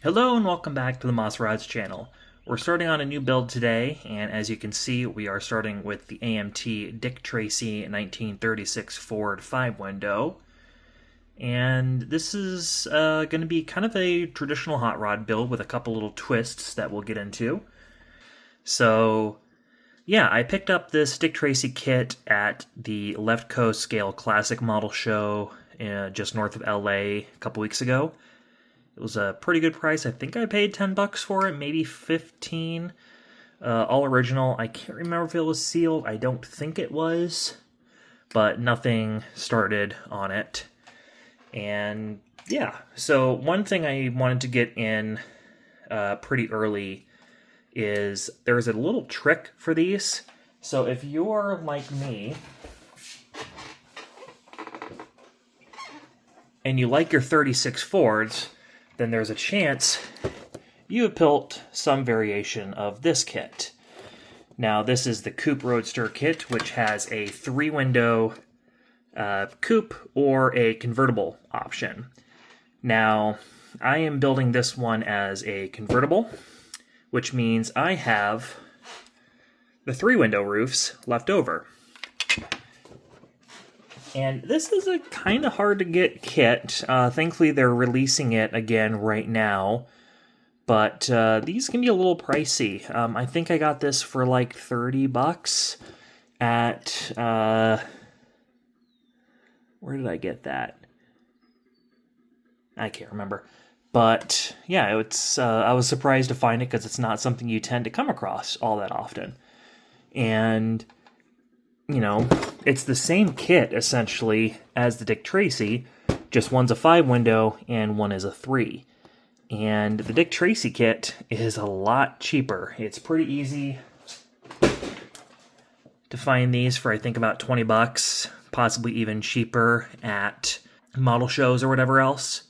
Hello and welcome back to the Moss Rods channel. We're starting on a new build today, and as you can see, we are starting with the AMT Dick Tracy 1936 Ford 5-window. And this is going to be kind of a traditional hot rod build with a couple little twists that we'll get into. So, yeah, I picked up this Dick Tracy kit at the Left Coast Scale Classic Model Show just north of LA a couple weeks ago. It was a pretty good price. I think I paid $10 for it, maybe 15. All original. I can't remember if it was sealed. I don't think it was, but nothing started on it. And yeah, so one thing I wanted to get in pretty early is there's a little trick for these. So if you're like me and you like your 36 Fords, then there's a chance you have built some variation of this kit. Now, this is the Coupe Roadster kit, which has a 3-window coupe or a convertible option. Now, I am building this one as a convertible, which means I have the 3-window roofs left over. And this is a kind of hard to get kit. Thankfully, they're releasing it again right now. But these can be a little pricey. I think I got this for like $30 at... where did I get that? I can't remember. But yeah, it's I was surprised to find it because it's not something you tend to come across all that often. And... you know, it's the same kit, essentially, as the Dick Tracy, just one's a 5-window and one is a 3. And the Dick Tracy kit is a lot cheaper. It's pretty easy to find these for, I think, about $20, possibly even cheaper at model shows or whatever else.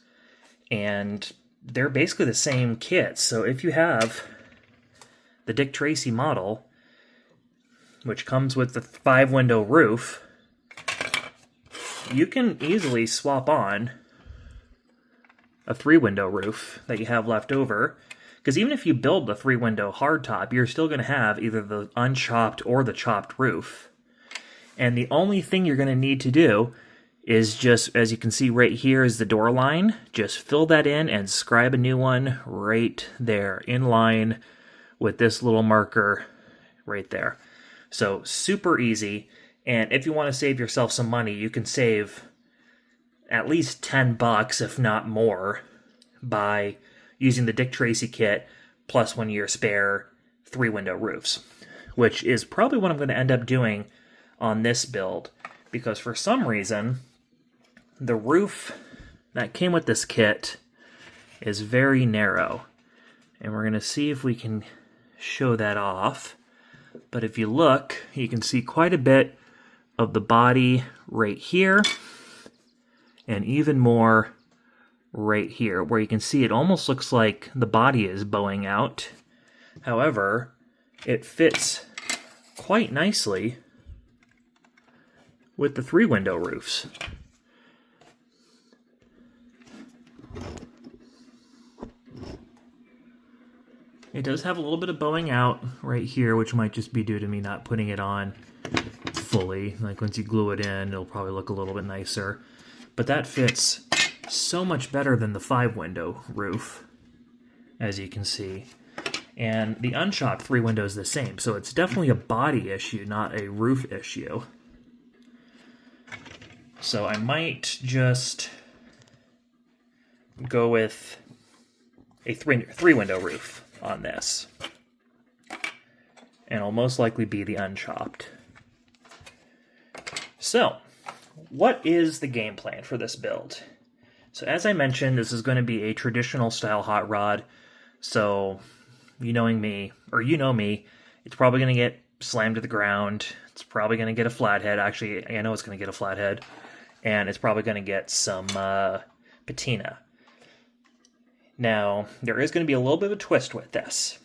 And they're basically the same kit. So if you have the Dick Tracy model, which comes with the 5-window roof, you can easily swap on a 3-window roof that you have left over. Because even if you build the 3-window hardtop, you're still going to have either the unchopped or the chopped roof. And the only thing you're going to need to do is just, as you can see right here is the door line, just fill that in and scribe a new one right there, in line with this little marker right there. So super easy, and if you want to save yourself some money, you can save at least $10, if not more, by using the Dick Tracy kit plus one of your spare 3-window roofs, which is probably what I'm going to end up doing on this build, because for some reason, the roof that came with this kit is very narrow, and we're going to see if we can show that off. But if you look, you can see quite a bit of the body right here, and even more right here, where you can see it almost looks like the body is bowing out. However, it fits quite nicely with the 3-window roofs. It does have a little bit of bowing out right here, which might just be due to me not putting it on fully. Like once you glue it in, it'll probably look a little bit nicer. But that fits so much better than the 5-window roof, as you can see. And the unchopped 3-window is the same, so it's definitely a body issue, not a roof issue. So I might just go with a 3-window roof on this, and it'll most likely be the unchopped. So, what is the game plan for this build? So as I mentioned, this is going to be a traditional style hot rod, so you know me, it's probably going to get slammed to the ground, it's probably going to get a flathead, actually I know it's going to get a flathead, and it's probably going to get some patina. Now, there is going to be a little bit of a twist with this.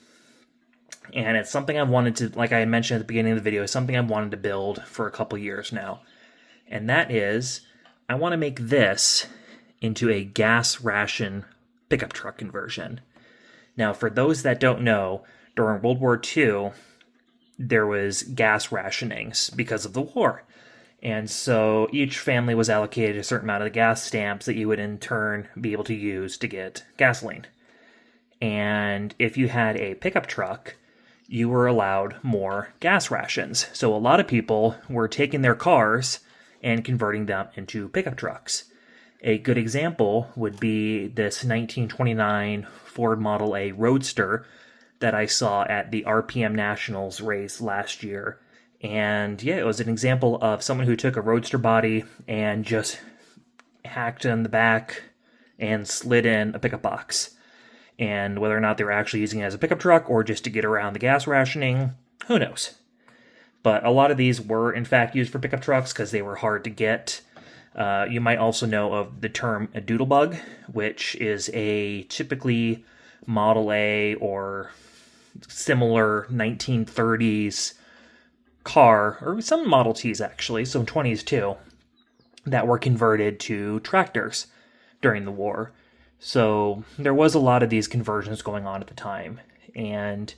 And it's something I've wanted to, like I mentioned at the beginning of the video, it's something I've wanted to build for a couple years now. And that is, I want to make this into a gas ration pickup truck conversion. Now, for those that don't know, during World War II, there was gas rationings because of the war. And so each family was allocated a certain amount of the gas stamps that you would in turn be able to use to get gasoline. And if you had a pickup truck, you were allowed more gas rations. So a lot of people were taking their cars and converting them into pickup trucks. A good example would be this 1929 Ford Model A Roadster that I saw at the RPM Nationals race last year. And yeah, it was an example of someone who took a Roadster body and just hacked in the back and slid in a pickup box. And whether or not they were actually using it as a pickup truck or just to get around the gas rationing, who knows? But a lot of these were, in fact, used for pickup trucks because they were hard to get. You might also know of the term a doodlebug, which is a typically Model A or similar 1930s car, or some Model Ts actually, some 20s too, that were converted to tractors during the war. So there was a lot of these conversions going on at the time, and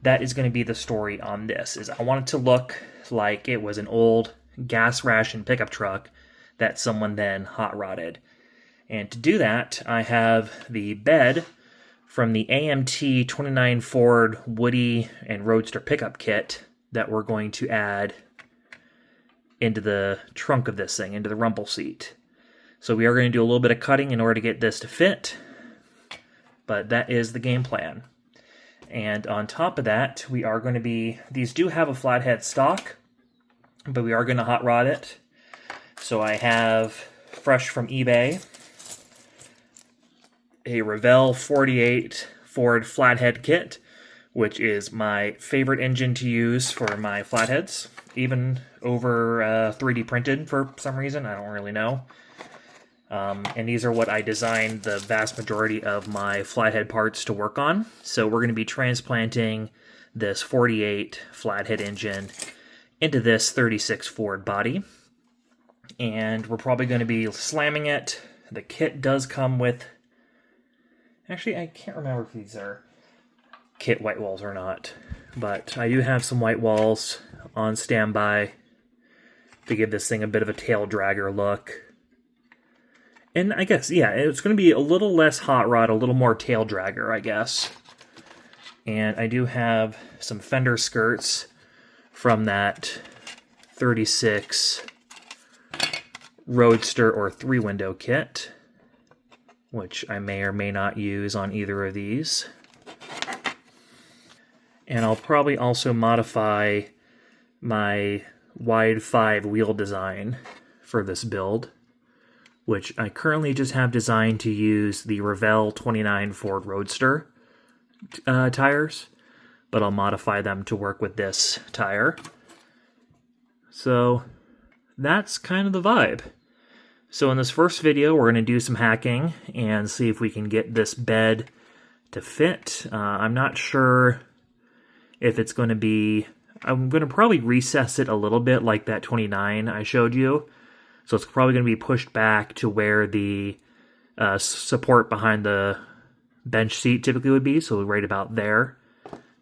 that is going to be the story on this. Is I want it to look like it was an old gas ration pickup truck that someone then hot rodded. And to do that, I have the bed from the AMT 29 Ford Woody and Roadster pickup kit that we're going to add into the trunk of this thing, into the rumble seat. So we are going to do a little bit of cutting in order to get this to fit, but that is the game plan. And on top of that, we are going to be, these do have a flathead stock, but we are going to hot rod it. So I have, fresh from eBay, a Revell 48 Ford flathead kit, which is my favorite engine to use for my flatheads, even over 3D printed for some reason, I don't really know. And these are what I designed the vast majority of my flathead parts to work on. So we're going to be transplanting this 48 flathead engine into this 36 Ford body. And we're probably going to be slamming it. The kit does come with... Actually, I can't remember if these are kit white walls or not. But I do have some white walls on standby to give this thing a bit of a tail dragger look. And I guess, yeah, it's going to be a little less hot rod, a little more tail dragger, I guess. And I do have some fender skirts from that 36 Roadster or 3-window kit, which I may or may not use on either of these. And I'll probably also modify my wide 5 wheel design for this build, which I currently just have designed to use the Revell 29 Ford Roadster tires, but I'll modify them to work with this tire. So that's kind of the vibe. So in this first video, we're going to do some hacking and see if we can get this bed to fit. I'm not sure if it's going to be... I'm going to probably recess it a little bit like that 29 I showed you. So it's probably going to be pushed back to where the support behind the bench seat typically would be, so right about there.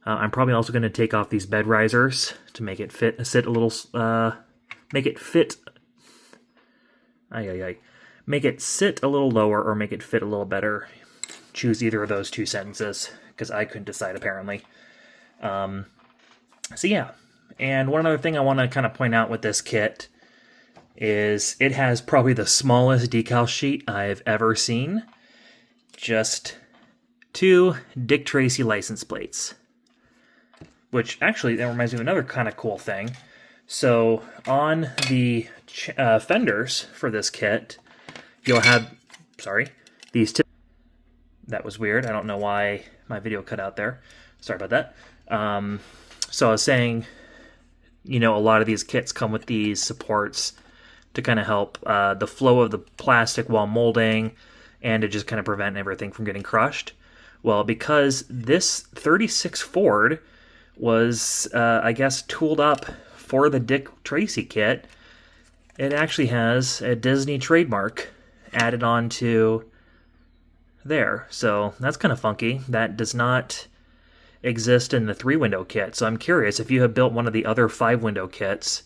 I'm probably also going to take off these bed risers to make it sit a little... make it fit... Make it sit a little lower or make it fit a little better. Choose either of those two sentences, because I couldn't decide apparently. So yeah, and one other thing I want to kind of point out with this kit is it has probably the smallest decal sheet I've ever seen. Just 2 Dick Tracy license plates. Which actually, that reminds me of another kind of cool thing. So on the fenders for this kit, you'll have, these two. That was weird. I don't know why my video cut out there. Sorry about that. So I was saying, you know, a lot of these kits come with these supports to kind of help the flow of the plastic while molding and to just kind of prevent everything from getting crushed. Well, because this 36 Ford was, I guess, tooled up for the Dick Tracy kit, it actually has a Disney trademark added onto there. So that's kind of funky. That does not exist in the 3-window kit. So I'm curious if you have built one of the other 5-window kits.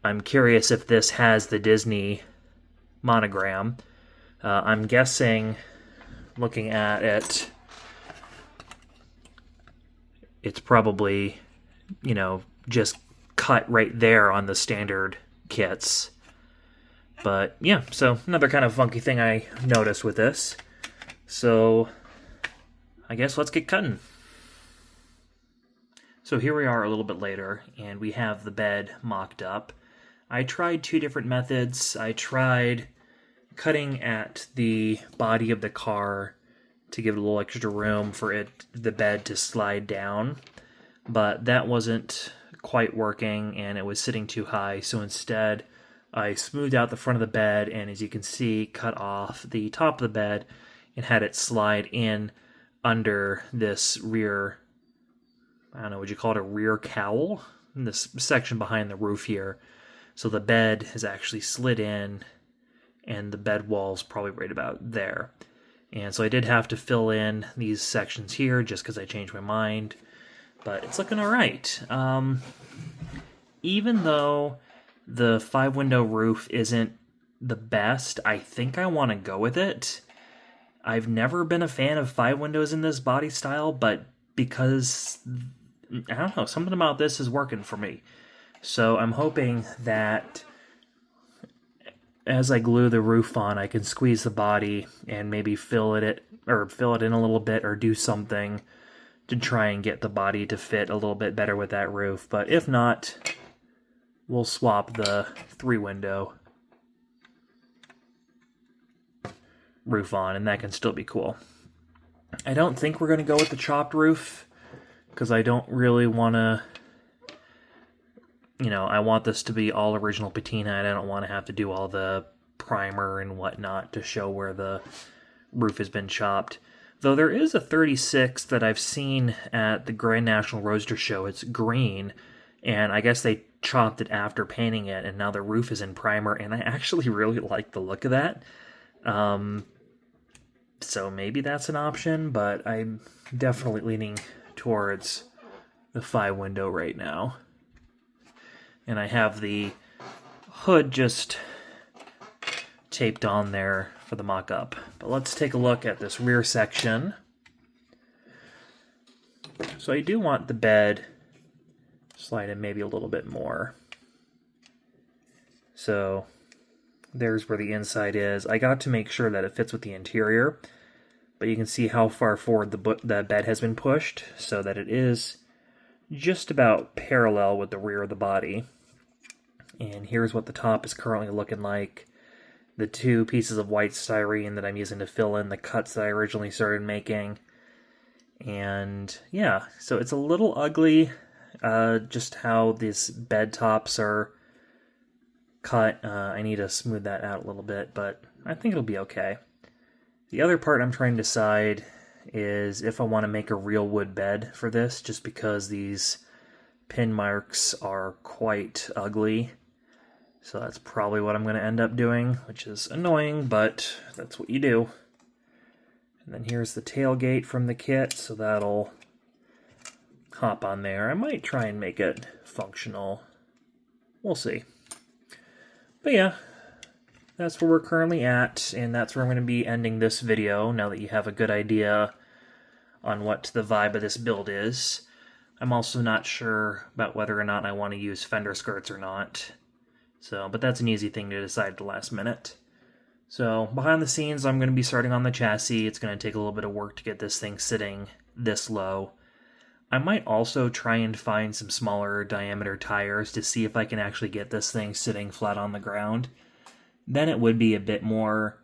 I'm curious if this has the Disney monogram. I'm guessing, looking at it, it's probably, just cut right there on the standard kits. But yeah, so another kind of funky thing I noticed with this. So I guess let's get cutting. So here we are a little bit later, and we have the bed mocked up. I tried 2 different methods. I tried cutting at the body of the car to give it a little extra room for the bed to slide down, but that wasn't quite working, and it was sitting too high. So instead, I smoothed out the front of the bed, and as you can see, cut off the top of the bed and had it slide in under this rear, I don't know, would you call it a rear cowl? In this section behind the roof here. So the bed has actually slid in, and the bed wall's probably right about there. And so I did have to fill in these sections here just because I changed my mind. But it's looking all right. Even though the 5-window roof isn't the best, I think I want to go with it. I've never been a fan of 5 windows in this body style, but because, I don't know, something about this is working for me. So I'm hoping that as I glue the roof on, I can squeeze the body and maybe fill it in a little bit or do something to try and get the body to fit a little bit better with that roof. But if not, we'll swap the 3-window roof on, and that can still be cool. I don't think we're going to go with the chopped roof because I don't really want to, I want this to be all original patina, and I don't want to have to do all the primer and whatnot to show where the roof has been chopped. Though there is a 36 that I've seen at the Grand National Roadster Show. It's green, and I guess they chopped it after painting it, and now the roof is in primer, and I actually really like the look of that. So maybe that's an option, but I'm definitely leaning towards the 5-window right now. And I have the hood just taped on there for the mock-up. But let's take a look at this rear section. So I do want the bed slide in maybe a little bit more. So there's where the inside is. I got to make sure that it fits with the interior, but you can see how far forward the bed has been pushed so that it is just about parallel with the rear of the body. And here's what the top is currently looking like. The 2 pieces of white styrene that I'm using to fill in the cuts that I originally started making. And yeah, so it's a little ugly, just how these bed tops are cut. I need to smooth that out a little bit, but I think it'll be okay. The other part I'm trying to decide is if I want to make a real wood bed for this, just because these pin marks are quite ugly. So that's probably what I'm going to end up doing, which is annoying, but that's what you do. And then here's the tailgate from the kit, so that'll hop on there. I might try and make it functional. We'll see. But yeah, that's where we're currently at, and that's where I'm going to be ending this video, now that you have a good idea on what the vibe of this build is. I'm also not sure about whether or not I want to use fender skirts or not. So, but that's an easy thing to decide at the last minute. So, behind the scenes, I'm going to be starting on the chassis. It's going to take a little bit of work to get this thing sitting this low. I might also try and find some smaller diameter tires to see if I can actually get this thing sitting flat on the ground. Then it would be a bit more,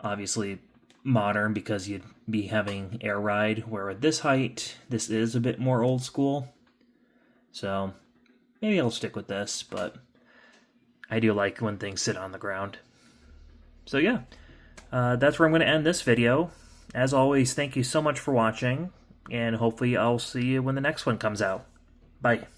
obviously, modern because you'd be having air ride, where at this height, this is a bit more old school. So, maybe I'll stick with this, but I do like when things sit on the ground. So yeah, that's where I'm going to end this video. As always, thank you so much for watching, and hopefully I'll see you when the next one comes out. Bye.